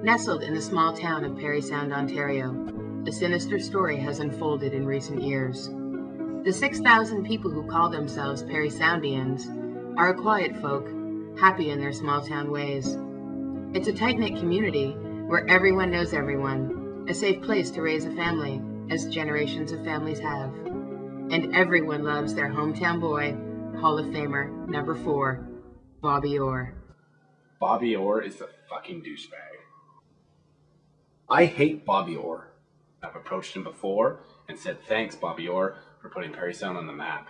Nestled in the small town of Parry Sound, Ontario, a sinister story has unfolded in recent years. The 6,000 people who call themselves Parry Soundians are a quiet folk, happy in their small town ways. It's a tight-knit community where everyone knows everyone, a safe place to raise a family, as generations of families have. And everyone loves their hometown boy, Hall of Famer number 4, Bobby Orr. Bobby Orr is a fucking douchebag. I hate Bobby Orr. I've approached him before and said, thanks, Bobby Orr, for putting Parry Sound on the map.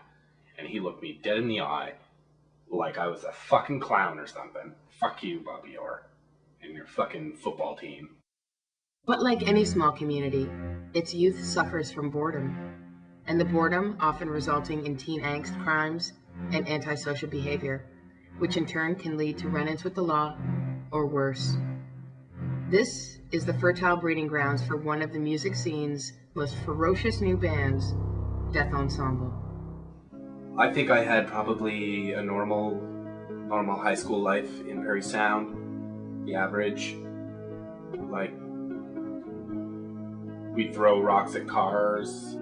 And he looked me dead in the eye like I was a fucking clown or something. Fuck you, Bobby Orr, and your fucking football team. But like any small community, its youth suffers from boredom, and the boredom often resulting in teen angst, crimes, and antisocial behavior, which in turn can lead to run-ins with the law, or worse. This is the fertile breeding grounds for one of the music scene's most ferocious new bands, Death Ensemble. I think I had probably a normal high school life in Parry Sound. The average, like, we'd throw rocks at cars.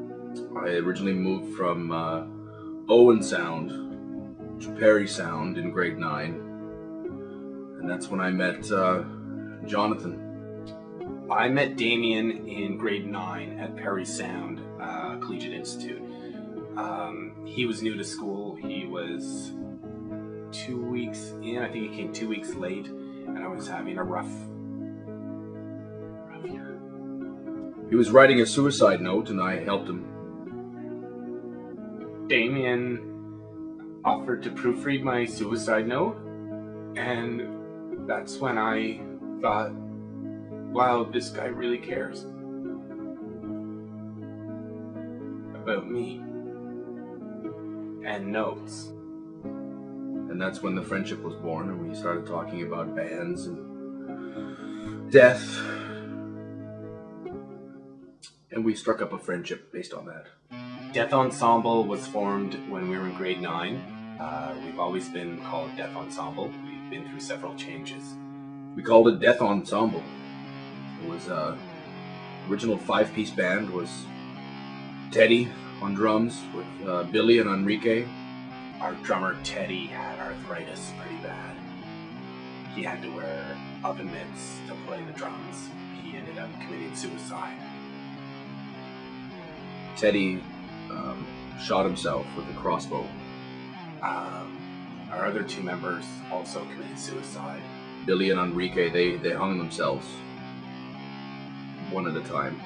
I originally moved from Owen Sound to Parry Sound in grade 9. And that's when I met Jonathan. I met Damien in grade 9 at Parry Sound Collegiate Institute. He was new to school. He was 2 weeks in. I think he came 2 weeks late, and I was having a rough year. He was writing a suicide note, and I helped him. Damien offered to proofread my suicide note, and that's when I thought, wow, this guy really cares about me and notes. And that's when the friendship was born, and we started talking about bands and death. And we struck up a friendship based on that. Death Ensemble was formed when we were in grade 9. We've always been called Death Ensemble. We've been through several changes. We called it Death Ensemble. It was original 5-piece band was Teddy on drums with Billy and Enrique. Our drummer Teddy had arthritis pretty bad. He had to wear oven mitts to play the drums. He ended up committing suicide. Teddy shot himself with a crossbow. Our other 2 members also committed suicide. Billy and Enrique, they hung themselves one at a time.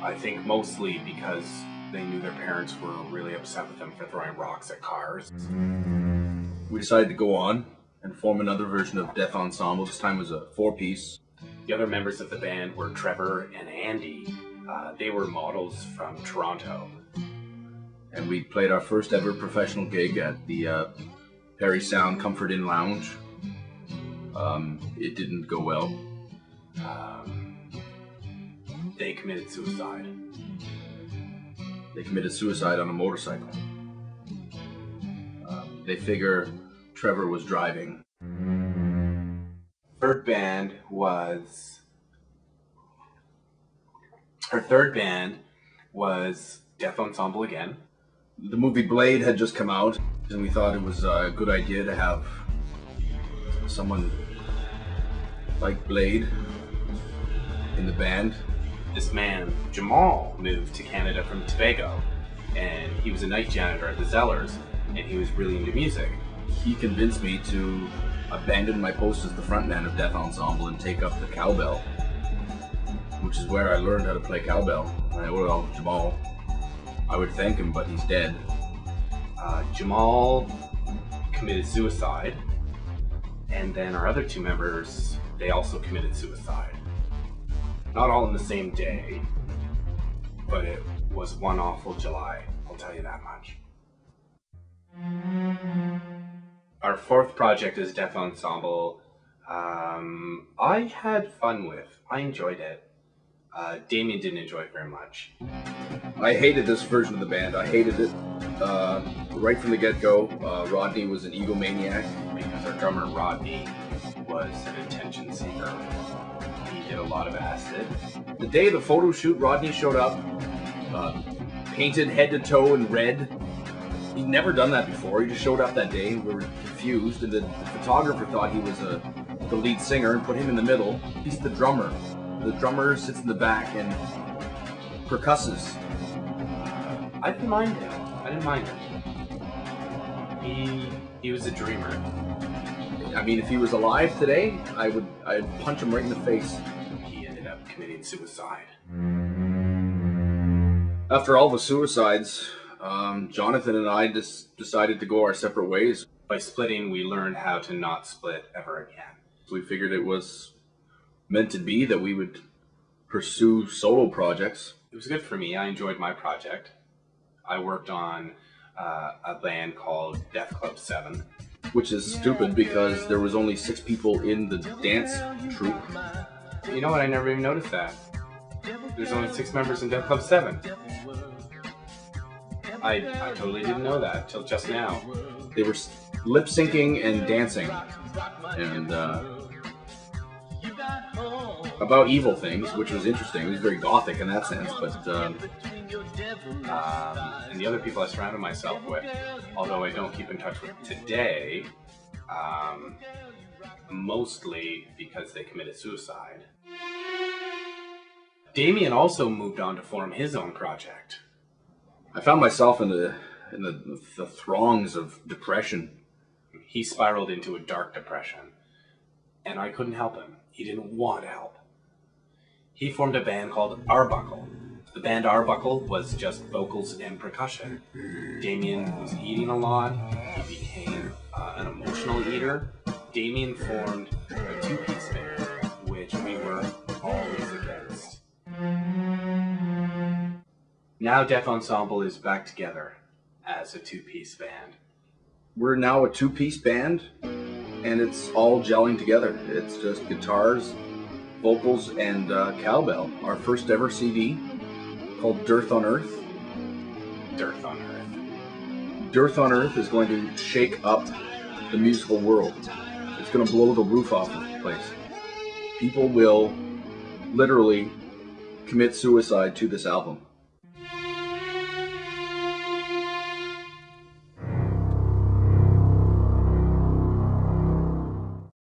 I think mostly because they knew their parents were really upset with them for throwing rocks at cars. We decided to go on and form another version of Death Ensemble. This time was a 4-piece. The other members of the band were Trevor and Andy. They were models from Toronto. And we played our first ever professional gig at the Parry Sound Comfort Inn Lounge. It didn't go well. They committed suicide. They committed suicide on a motorcycle. They figure Trevor was driving. Our third band was Death Ensemble again. The movie Blade had just come out, and we thought it was a good idea to have someone like Blade in the band. This man, Jamal, moved to Canada from Tobago, and he was a night janitor at the Zellers, and he was really into music. He convinced me to abandon my post as the frontman of Death Ensemble and take up the cowbell, which is where I learned how to play cowbell. Well, Jamal, I would thank him, but he's dead. Jamal committed suicide, and then our other 2 members, they also committed suicide. Not all in the same day, but it was one awful July, I'll tell you that much. Our 4th project is Death Ensemble. I had fun with. I enjoyed it. Damien didn't enjoy it very much. I hated this version of the band. I hated it right from the get-go. Rodney was an egomaniac. Because our drummer Rodney was an attention seeker. He did a lot of acid. The day of the photo shoot, Rodney showed up, painted head to toe in red. He'd never done that before. He just showed up that day. We were confused, and the photographer thought he was the lead singer and put him in the middle. He's the drummer. The drummer sits in the back and percusses. I didn't mind him. He was a dreamer. I mean, if he was alive today, I'd punch him right in the face. He ended up committing suicide. After all the suicides, Jonathan and I just decided to go our separate ways. By splitting, we learned how to not split ever again. We figured it was meant to be that we would pursue solo projects. It was good for me. I enjoyed my project. I worked on a band called Death Club 7. Which is stupid because there was only 6 people in the dance troupe. You know what? I never even noticed that. There's only 6 members in Death Club 7. I totally didn't know that till just now. They were lip syncing and dancing, and about evil things, which was interesting. It was very gothic in that sense, but and the other people I surrounded myself with, although I don't keep in touch with today, mostly because they committed suicide. Damien also moved on to form his own project. I found myself in the throngs of depression. He spiraled into a dark depression, and I couldn't help him. He didn't want help. He formed a band called Arbuckle. The band Arbuckle was just vocals and percussion. Damien was eating a lot. He became an emotional eater. Damien formed a 2-piece band, which we were always against. Now Deaf Ensemble is back together as a 2-piece band. We're now a 2-piece band, and it's all gelling together. It's just guitars, vocals, and cowbell. Our first ever CD, called Dearth on Earth. Dearth on Earth. Dearth on Earth is going to shake up the musical world. It's going to blow the roof off of the place. People will literally commit suicide to this album.